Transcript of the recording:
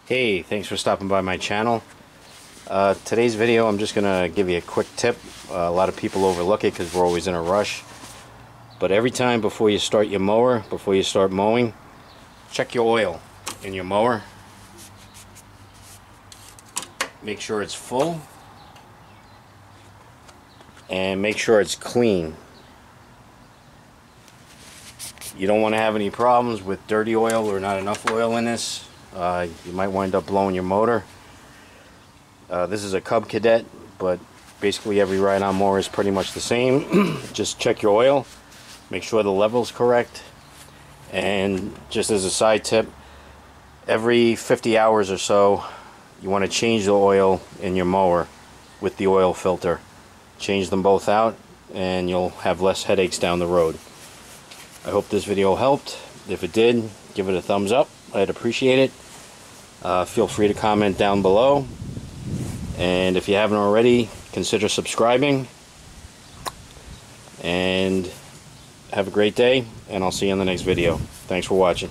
Hey, thanks for stopping by my channel. Today's video, I'm just gonna give you a quick tip. A lot of people overlook it because we're always in a rush. But every time before you start your mower, before you start mowing, check your oil in your mower. Make sure it's full and make sure it's clean. You don't want to have any problems with dirty oil or not enough oil in this. You might wind up blowing your motor. This is a Cub Cadet, but basically every ride-on mower is pretty much the same. Just check your oil, make sure the level's correct, and just as a side tip, every 50 hours or so you want to change the oil in your mower with the oil filter. Change them both out and you'll have less headaches down the road. I hope this video helped. If it did, give it a thumbs up. I'd appreciate it. Feel free to comment down below, and if you haven't already, consider subscribing. And have a great day, and I'll see you in the next video. Thanks for watching.